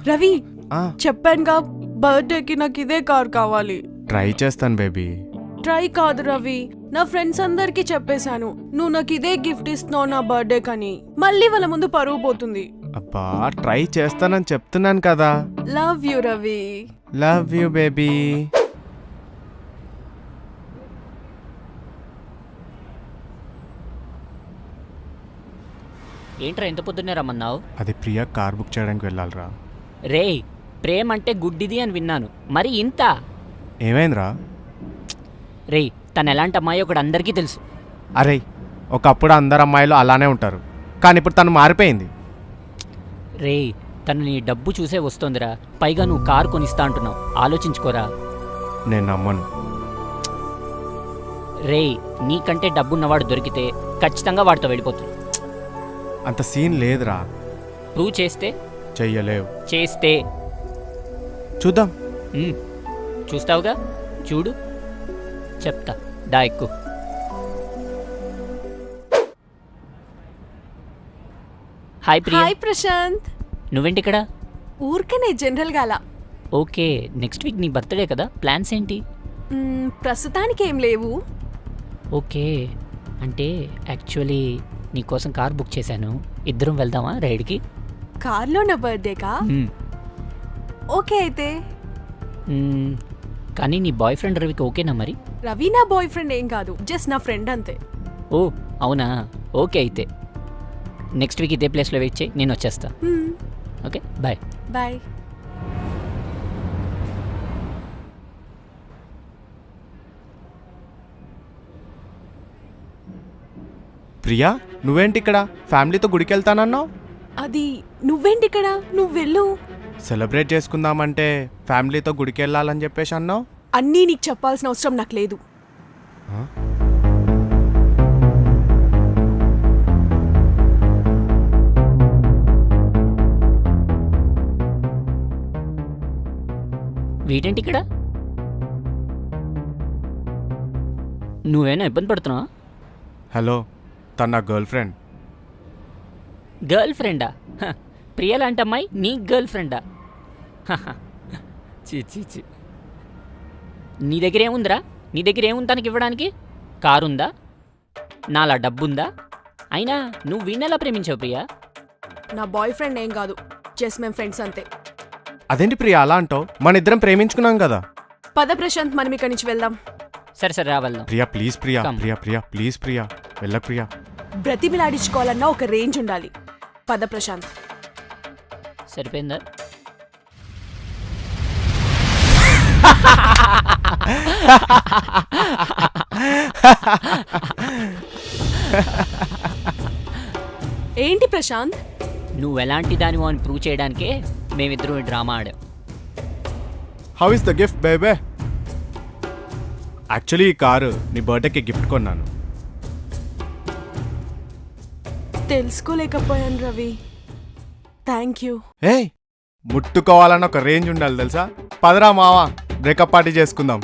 రవి చెప్పానుగా బర్త్డేకి నాకు ఇదే కార్ కావాలి. ట్రై చేస్తాను బేబీ. ట్రై కాదు రవి, నా ఫ్రెండ్స్ అందరికి చెప్పేశాను నువ్వు నాకు ఇదే గిఫ్ట్ ఇస్తున్నావు నా బర్త్డే కని. మళ్ళీ వాళ్ళ ముందు పరువు పోతుంది. అబ్బా ట్రై చేస్తానని చెప్తున్నాను కదా. Love you Ravi. Love you baby. ఏంట్రా ఎంత పొద్దున్నే రమ్మన్నావు? అది ప్రియా కార్ బుక్ చేయడానికి వెళ్ళాలిరా. రే ప్రేమ అంటే గుడ్డిది అని విన్నాను, మరి ఇంత? ఏమైందిరా? రే తను ఎలాంటి అమ్మాయి ఒకటి అందరికీ తెలుసు. అరే ఒకప్పుడు అందరు అమ్మాయిలు అలానే ఉంటారు, కానీ ఇప్పుడు తను మారిపోయింది. రే తను నీ డబ్బు చూసే వస్తోందిరా, పైగా నువ్వు కారు కొనిస్తా అంటున్నావు, ఆలోచించుకోరా. నేను నమ్మను. రే నీకంటే డబ్బున్నవాడు దొరికితే ఖచ్చితంగా వాడితో వెళ్ళిపోతుంది. అంత సీన్ లేదురా. ప్రూవ్ చేస్తే? చెయ్యలేవు. చేస్తే చూద్దాం. చూస్తావుగా, చూడు చెప్తా. దా ఎక్కు. హాయ్ ప్రియా. హాయ్ ప్రశాంత్. నువ్వేంటి ఇక్కడ? ఊరికనే జనరల్ గా అలా. ఓకే, నెక్స్ట్ వీక్ నీ బర్త్డే కదా, ప్లాన్స్ ఏంటి? ప్రస్తుతానికి ఏం లేవు. ఓకే, అంటే యాక్చువల్లీ నీకోసం కార్ బుక్ చేశాను, ఇద్దరం వెళ్దామా రైడ్కి? కార్లో నా బర్త్డేకా? ఓకే అయితే. కానీ నీ బాయ్ ఫ్రెండ్ రవికి ఓకేనా మరి? రవి నా బాయ్ ఫ్రెండ్ ఏం కాదు, జస్ట్ నా ఫ్రెండ్ అంతే. ఓ అవునా, ఓకే అయితే నెక్స్ట్ వీక్ ఇదే ప్లేస్లో వెయిట్ చేయి, నేను వచ్చేస్తా. Okay bye. బాయ్. ప్రియా నువ్వేంటి ఇక్కడ? ఫ్యామిలీతో గుడికి వెళ్తానన్నావు. అది నువ్వేంటి ఇక్కడ? నువ్వు వెళ్ళు. సెలబ్రేట్ చేసుకుందామంటే ఫ్యామిలీతో గుడికి వెళ్ళాలని చెప్పేసి అన్నావు. అన్నీ నీకు చెప్పాల్సిన అవసరం నాకు లేదు. వీటేంటి ఇక్కడ? నువ్వేనా ఇబ్బంది పడుతున్నావా? హలో, తన నా గర్ల్ ఫ్రెండ్. గర్ల్ ఫ్రెండా? ప్రియ లాంటి అమ్మాయి నీ గర్ల్ ఫ్రెండా? చీ చీ చీ. నీ దగ్గర ఏముందిరా? నీ దగ్గర ఏముంది తనకి ఇవ్వడానికి? కారుందా? నాలా డబ్బుందా? అయినా నువ్వు వీణెలా ప్రేమించావు ప్రియా? నా బాయ్ ఫ్రెండ్ ఏం కాదు, జస్ట్ మేము ఫ్రెండ్స్ అంతే. అదేంటి ప్రియా అలా అంటావు? మన ఇద్దరం ప్రేమించుకున్నాం కదా. పద ప్రశాంత్, మనం ఇక్కడి నుంచి వెళ్దాం. సరే సరే రా వెళ్దాం. ప్రియా ప్లీజ్ ప్రియా. ప్రియా ప్రియా ప్లీజ్ ప్రియా, వెళ్ళ ప్రియా. బ్రతిమిలాడించుకోవాలన్నా ఒక రేంజ్ ఉండాలి. పద ప్రశాంత్. సరిపోయిందా? ఏంటి ప్రశాంత్? నువ్వు ఎలాంటి దానివో అని ప్రూవ్ చేయడానికే మేమిద్దరం డ్రామా ఆడాం. How is the gift baby? Actually ఈ కారు నీ బర్త్డేకి గిఫ్ట్ కొన్నాను. తెలుసుకోలేకపోయాను రవి, థ్యాంక్ యూ. ఏయ్ ముట్టుకోవాలన్న ఒక రేంజ్ ఉండాలి తెలుసా? పదరా మావా, బ్రేకప్ పార్టీ చేసుకుందాం.